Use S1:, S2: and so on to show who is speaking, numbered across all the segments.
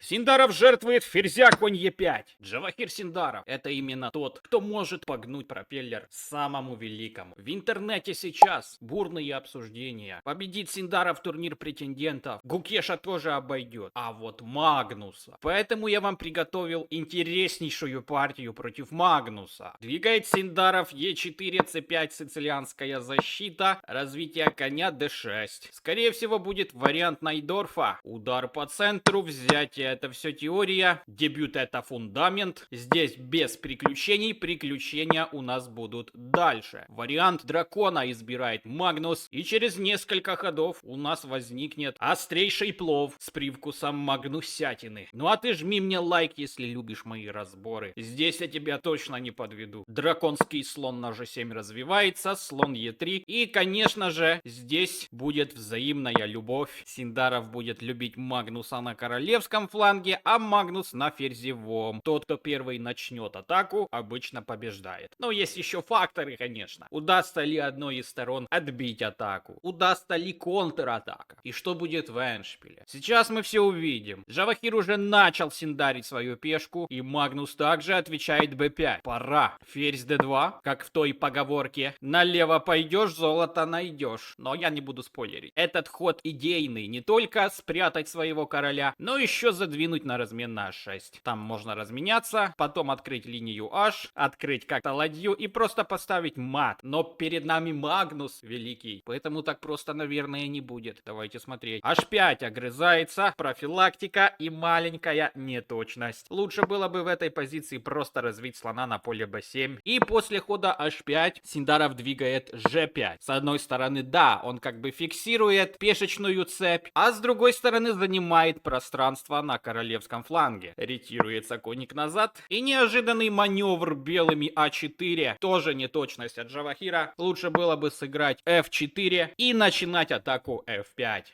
S1: Синдаров жертвует ферзя конь Е5. Джавахир Синдаров — это именно тот, кто может погнуть пропеллер самому великому. В интернете сейчас бурные обсуждения. Победит Синдаров турнир претендентов, Гукеша тоже обойдет, а вот Магнуса. Поэтому я вам приготовил интереснейшую партию против Магнуса. Двигает Синдаров Е4, С5, сицилианская защита, развитие коня D6. Скорее всего будет вариант Найдорфа. Удар по центру, взятие — это все теория, дебют — это фундамент. Здесь без приключений, приключения у нас будут дальше. Вариант дракона избирает Магнус, и через несколько ходов у нас возникнет острейший плов с привкусом магнусятины. Ну а ты жми мне лайк, если любишь мои разборы. Здесь я тебя точно не подведу. Драконский слон на G7 развивается, слон Е3, и, конечно же, здесь будет взаимная любовь. Синдаров будет любить Магнуса на королевском фланге, а Магнус на ферзевом. Тот, кто первый начнет атаку, обычно побеждает. Но есть еще факторы, конечно. Удастся ли одной из сторон отбить атаку? Удастся ли контратака? И что будет в эндшпиле? Сейчас мы все увидим. Джавахир уже начал синдарить свою пешку, и Магнус также отвечает b5. Пора. Ферзь d2, как в той поговорке. Налево пойдешь, золото найдешь. Но я не буду спойлерить. Этот ход идейный. Не только спрятать своего короля, но еще задвинуть на размен на h6. Там можно разменяться, потом открыть линию h, открыть как-то ладью и просто поставить мат. Но перед нами Магнус великий, поэтому так просто, наверное, не будет. Давайте смотреть. h5 огрызается, профилактика и маленькая неточность. Лучше было бы в этой позиции просто развить слона на поле b7. И после хода h5 Синдаров двигает g5. С одной стороны, да, он как бы фиксирует пешечную цепь, а с другой стороны занимает пространство на королевском фланге. Ретируется коник назад. И неожиданный маневр белыми а4. Тоже неточность от Джавахира. Лучше было бы сыграть f4 и начинать атаку f5.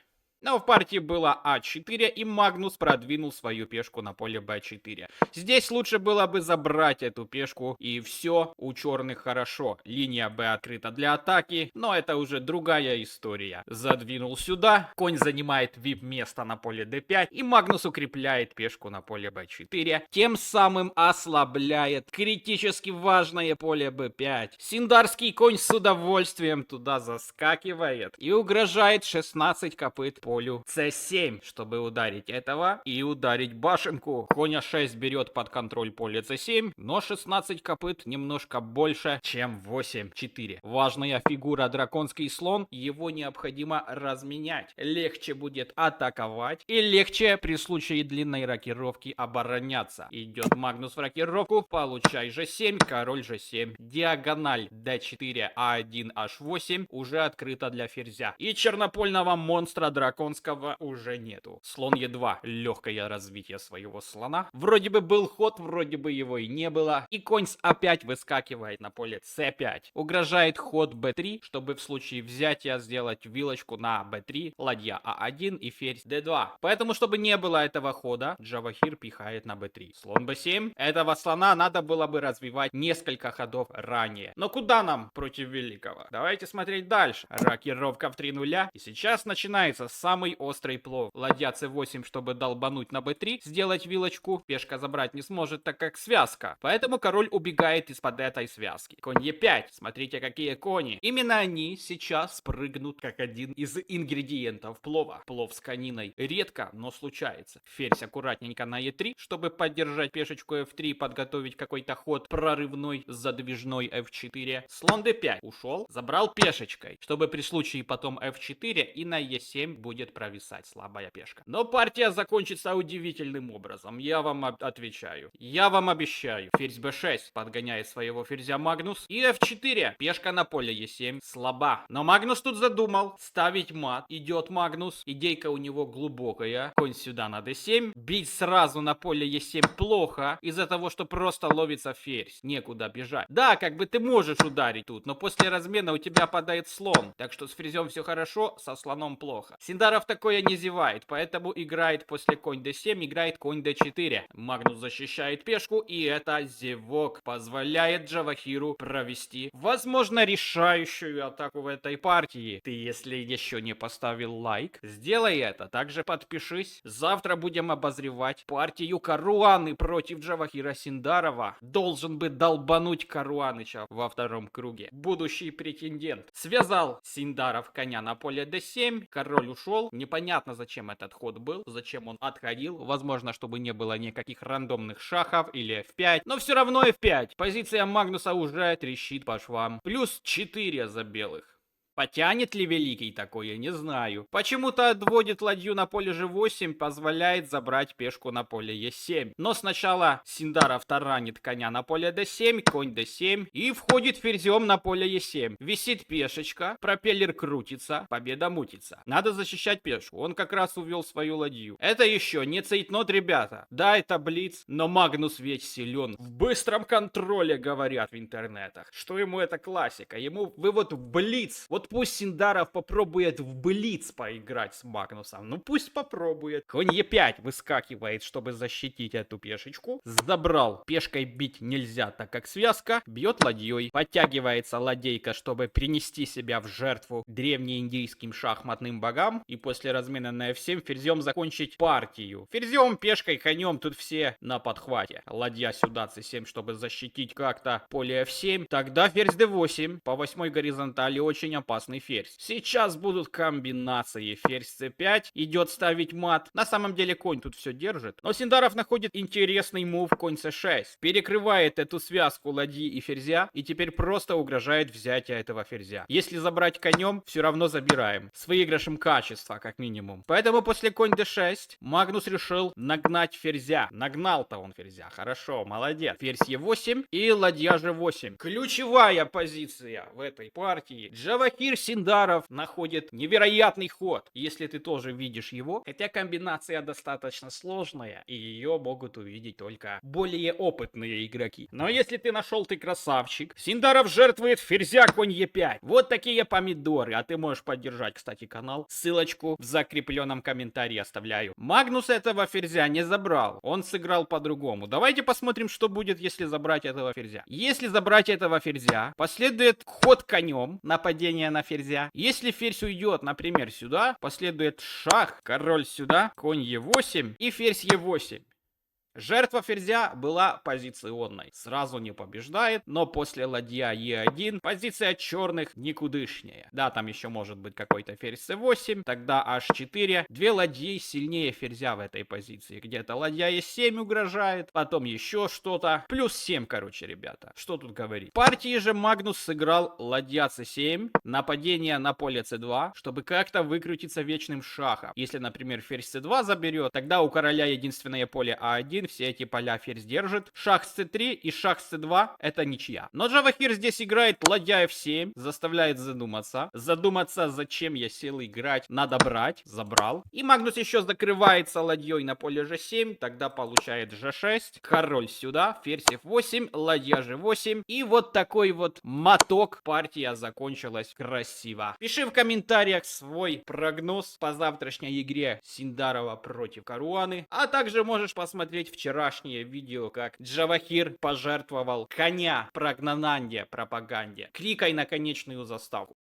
S1: Но в партии было а4, и Магнус продвинул свою пешку на поле b4. Здесь лучше было бы забрать эту пешку, и все у черных хорошо. Линия b открыта для атаки, но это уже другая история. Задвинул сюда, конь занимает вип-место на поле d5, и Магнус укрепляет пешку на поле b4, тем самым ослабляет критически важное поле b5. Синдарский конь с удовольствием туда заскакивает и угрожает 16 копыт полю c7, чтобы ударить этого и ударить башенку. Конь а6 берет под контроль поле c7, но 16 копыт немножко больше, чем 8-4. Важная фигура драконский слон, его необходимо разменять. Легче будет атаковать и легче при случае длинной рокировки обороняться. Идет Магнус в рокировку, получай g7, король g7, диагональ d4, a1, h8 уже открыта для ферзя. И чернопольного монстра драконского уже нету. Слон Е2. Легкое развитие своего слона. Вроде бы был ход, вроде бы его и не было. И конь с А5 выскакивает на поле С5. Угрожает ход Б3, чтобы в случае взятия сделать вилочку на Б3, ладья А1 и ферзь Д2. Поэтому, чтобы не было этого хода, Джавахир пихает на Б3. Слон Б7. Этого слона надо было бы развивать несколько ходов ранее. Но куда нам против великого? Давайте смотреть дальше. Рокировка в 3 нуля. И сейчас начинается самый острый плов. Ладья c8, чтобы долбануть на b3, сделать вилочку. Пешка забрать не сможет, так как связка. Поэтому король убегает из-под этой связки. Конь e5. Смотрите, какие кони. Именно они сейчас прыгнут как один из ингредиентов плова. Плов с кониной редко, но случается. Ферзь аккуратненько на e3, чтобы поддержать пешечку f3, подготовить какой-то ход прорывной, задвижной f4. Слон d5 ушел, забрал пешечкой, чтобы при случае потом f4 и на e7 будет провисать слабая пешка. Но партия закончится удивительным образом, я вам отвечаю. Я вам обещаю. Ферзь b6 подгоняет своего ферзя Магнус. И f4. Пешка на поле e7 слаба. Но Магнус тут задумал ставить мат. Идет Магнус. Идейка у него глубокая. Конь сюда на d7. Бить сразу на поле e7 плохо. Из-за того, что просто ловится ферзь. Некуда бежать. Да, как бы ты можешь ударить тут, но после размена у тебя падает слон. Так что с ферзем все хорошо, со слоном плохо. Синдаров Синдаров такое не зевает, поэтому играет после конь d7, играет конь d4. Магнус защищает пешку, и это зевок позволяет Джавахиру провести, возможно, решающую атаку в этой партии. Ты, если еще не поставил лайк, сделай это. Также подпишись. Завтра будем обозревать партию Каруаны против Джавахира Синдарова. Должен бы долбануть Каруаныча во втором круге. Будущий претендент. Связал Синдаров коня на поле d7. Король ушел. Непонятно, зачем этот ход был. Зачем он отходил. Возможно, чтобы не было никаких рандомных шахов или f5. Но все равно f5. Позиция Магнуса уже трещит по швам. Плюс 4 за белых. Потянет ли Великий такое, не знаю. Почему-то отводит ладью на поле g8, позволяет забрать пешку на поле e7. Но сначала Синдаров таранит коня на поле d7, конь d7 и входит ферзем на поле e7. Висит пешечка, пропеллер крутится, победа мутится. Надо защищать пешку, он как раз увел свою ладью. Это еще не цейтнот, ребята. Да, это блиц, но Магнус ведь силен. В быстром контроле, говорят в интернетах. Что ему это классика? Ему вывод в блиц. Вот пусть Синдаров попробует в блиц поиграть с Магнусом. Ну пусть попробует. Конь e5 выскакивает, чтобы защитить эту пешечку. Забрал. Пешкой бить нельзя, так как связка. Бьет ладьей. Подтягивается ладейка, чтобы принести себя в жертву древнеиндийским шахматным богам. И после размена на f7 ферзем закончить партию. Ферзем, пешкой, конем тут все на подхвате. Ладья сюда c7, чтобы защитить как-то поле f7. Тогда ферзь d8 по 8 горизонтали очень опасный ферзь. Сейчас будут комбинации. Ферзь c5 идет ставить мат. На самом деле конь тут все держит. Но Синдаров находит интересный мув конь c6. Перекрывает эту связку ладьи и ферзя. И теперь просто угрожает взятие этого ферзя. Если забрать конем, все равно забираем. С выигрышем качества, как минимум. Поэтому после конь d6 Магнус решил нагнать ферзя. Нагнал-то он ферзя. Хорошо, молодец. Ферзь e8 и ладья g8. Ключевая позиция в этой партии. Джавахир Синдаров находит невероятный ход, если ты тоже видишь его. Хотя комбинация достаточно сложная, и ее могут увидеть только более опытные игроки. Но если ты нашел, ты красавчик. Синдаров жертвует ферзя конь e5. Вот такие помидоры. А ты можешь поддержать, кстати, канал. Ссылочку в закрепленном комментарии оставляю. Магнус этого ферзя не забрал. Он сыграл по-другому. Давайте посмотрим, что будет, если забрать этого ферзя. Если забрать этого ферзя, последует ход конем, нападение на ферзя. Если ферзь уйдет, например, сюда, последует шах, король сюда, конь e8 и ферзь e8. Жертва ферзя была позиционной. Сразу не побеждает, но после ладья e1 позиция черных никудышнее. Да, там еще может быть какой-то ферзь c8, тогда h4. Две ладьи сильнее ферзя в этой позиции. Где-то ладья e7 угрожает, потом еще что-то. Плюс 7, короче, ребята. Что тут говорить? В партии же Магнус сыграл ладья c7, нападение на поле c2, чтобы как-то выкрутиться вечным шахом. Если, например, ферзь c2 заберет, тогда у короля единственное поле a1, все эти поля ферзь держит. Шах с c3 и шах с c2 это ничья. Но Джавахир здесь играет ладья f7, заставляет задуматься. Задуматься, зачем я сел играть. Надо брать. Забрал. И Магнус еще закрывается ладьей на поле g7. Тогда получает g6. Король сюда. Ферзь f8. Ладья g8. И вот такой вот моток. Партия закончилась красиво. Пиши в комментариях свой прогноз по завтрашней игре Синдарова против Каруаны. А также можешь посмотреть вчерашнее видео, как Джавахир пожертвовал коня прогнананде пропаганде. Кликай на конечную заставку.